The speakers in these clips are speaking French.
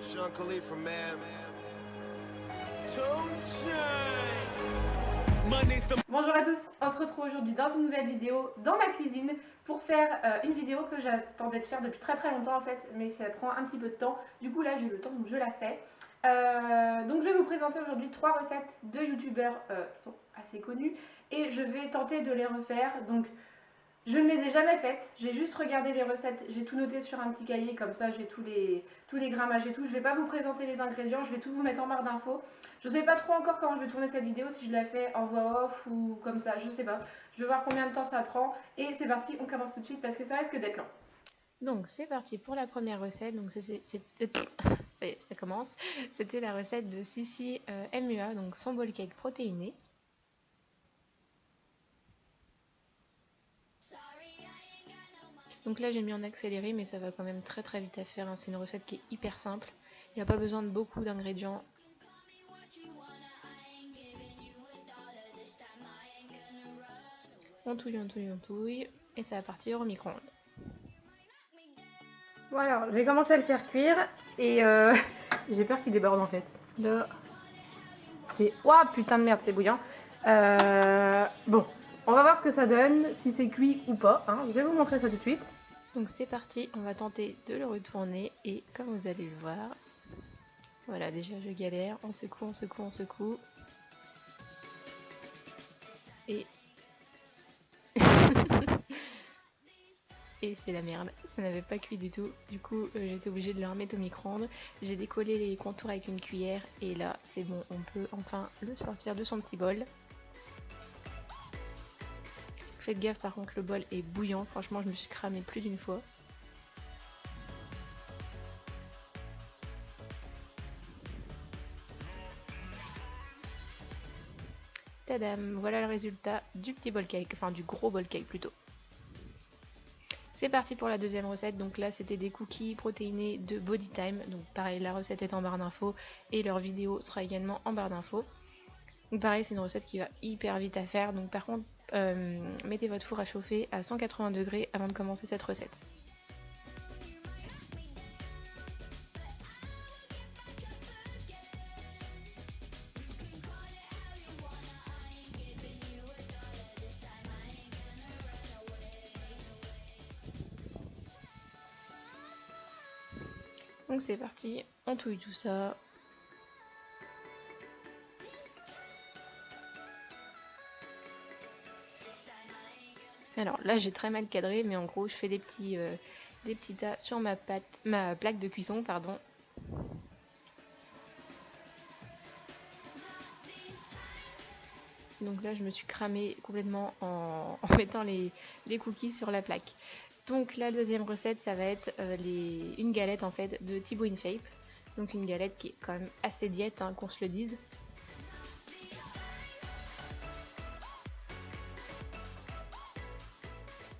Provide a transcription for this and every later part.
Sean Khalifa, man. Bonjour à tous, on se retrouve aujourd'hui dans une nouvelle vidéo dans ma cuisine pour faire une vidéo que j'attendais de faire depuis très longtemps en fait, mais ça prend un petit peu de temps. Du coup là j'ai eu le temps donc je la fais. Donc je vais vous présenter aujourd'hui 3 recettes de youtubeurs qui sont assez connus et je vais tenter de les refaire. Donc je ne les ai jamais faites, j'ai juste regardé les recettes, j'ai tout noté sur un petit cahier, comme ça j'ai tous les grammages et tout. Je ne vais pas vous présenter les ingrédients, je vais tout vous mettre en barre d'infos. Je ne sais pas trop encore comment je vais tourner cette vidéo, si je la fais en voix off ou comme ça, je sais pas. Je vais voir combien de temps ça prend et c'est parti, on commence tout de suite parce que ça risque d'être long. Donc c'est parti pour la première recette, donc ça commence. C'était la recette de Sissi MUA, donc son bowl cake protéiné. Donc là j'ai mis en accéléré mais ça va quand même très vite à faire, hein. C'est une recette qui est hyper simple, il n'y a pas besoin de beaucoup d'ingrédients. On touille et ça va partir au micro-ondes. Bon alors, j'ai commencé à le faire cuire et j'ai peur qu'il déborde en fait. Là, c'est... Ouah putain de merde, c'est bouillant. Bon, on va voir ce que ça donne, si c'est cuit ou pas, hein. Je vais vous montrer ça tout de suite. Donc c'est parti, on va tenter de le retourner et comme vous allez le voir, voilà, déjà je galère, on secoue. Et et c'est la merde, ça n'avait pas cuit du tout, du coup j'étais obligée de le remettre au micro-ondes. J'ai décollé les contours avec une cuillère et là c'est bon, on peut enfin le sortir de son petit bol. Faites gaffe par contre, le bol est bouillant, franchement je me suis cramée plus d'une fois. Tadam, voilà le résultat du petit bowl cake, enfin du gros bowl cake plutôt. C'est parti pour la deuxième recette, donc là c'était des cookies protéinés de Body Time, donc pareil la recette est en barre d'infos et leur vidéo sera également en barre d'infos. Donc pareil c'est une recette qui va hyper vite à faire, donc par contre mettez votre four à chauffer à 180 degrés avant de commencer cette recette. Donc c'est parti, on touille tout ça. Alors là j'ai très mal cadré mais en gros je fais des petits tas sur ma plaque de cuisson, pardon. Donc là je me suis cramée complètement en mettant les cookies sur la plaque. Donc la deuxième recette ça va être une galette en fait de Thibaut InShape. Donc une galette qui est quand même assez diète, hein, qu'on se le dise.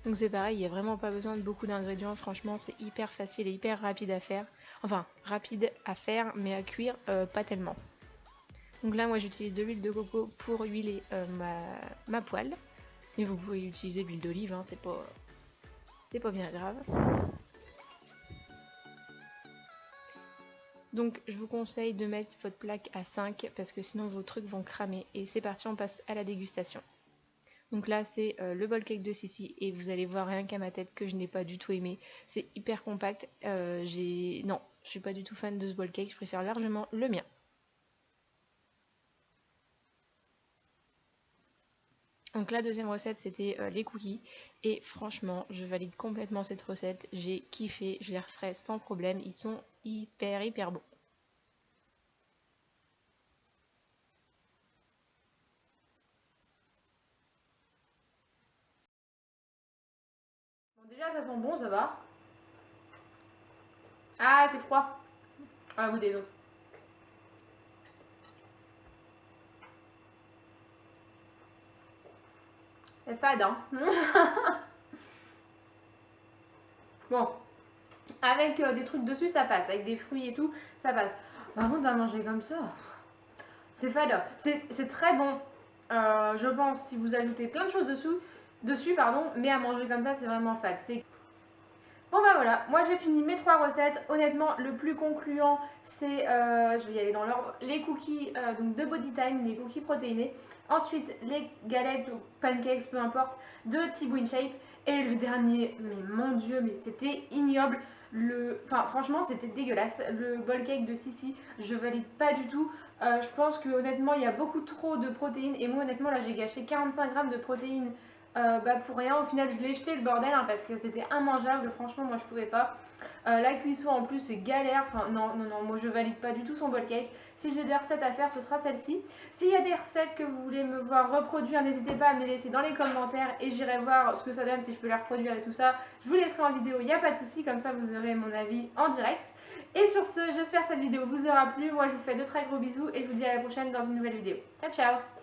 Donc c'est pareil, il n'y a vraiment pas besoin de beaucoup d'ingrédients, franchement c'est hyper facile et hyper rapide à faire. Enfin rapide à faire mais à cuire pas tellement. Donc là moi j'utilise de l'huile de coco pour huiler ma poêle. Mais vous pouvez utiliser de l'huile d'olive, hein, c'est pas bien grave. Donc je vous conseille de mettre votre plaque à 5 parce que sinon vos trucs vont cramer. Et c'est parti, on passe à la dégustation. Donc là c'est le bowl cake de Sissi et vous allez voir rien qu'à ma tête que je n'ai pas du tout aimé. C'est hyper compact, non, je suis pas du tout fan de ce bowl cake, je préfère largement le mien. Donc la deuxième recette c'était les cookies et franchement je valide complètement cette recette, j'ai kiffé, je les referai sans problème, ils sont hyper bons. Bon déjà ça sent bon, ça va. Ah c'est froid. Ah goût des autres. C'est fade hein. Bon, avec des trucs dessus ça passe, avec des fruits et tout ça passe. Par contre à manger comme ça, c'est fade. C'est très bon, je pense, si vous ajoutez plein de choses dessus pardon, mais à manger comme ça c'est vraiment fade. Bon bah voilà, moi j'ai fini mes 3 recettes. Honnêtement, le plus concluant, c'est, je vais y aller dans l'ordre, les cookies donc de Body Time, les cookies protéinés. Ensuite, les galettes ou pancakes, peu importe, de Thibaut InShape. Et le dernier, mais mon dieu, mais c'était ignoble. Enfin, franchement, c'était dégueulasse. Le bol cake de Sissi, je valide pas du tout. Je pense que honnêtement, il y a beaucoup trop de protéines. Et moi, honnêtement, là, j'ai gâché 45 grammes de protéines pour rien. Au final, je l'ai jeté le bordel hein, parce que c'était immangeable. Franchement, moi, je pouvais pas. La cuisson, en plus, c'est galère. Enfin, non, non, non, moi, je valide pas du tout son bol cake. Si j'ai des recettes à faire, ce sera celle-ci. S'il y a des recettes que vous voulez me voir reproduire, n'hésitez pas à me les laisser dans les commentaires et j'irai voir ce que ça donne, si je peux les reproduire et tout ça. Je vous les ferai en vidéo, il n'y a pas de souci, comme ça vous aurez mon avis en direct. Et sur ce, j'espère que cette vidéo vous aura plu. Moi, je vous fais de très gros bisous et je vous dis à la prochaine dans une nouvelle vidéo. Ciao, ciao!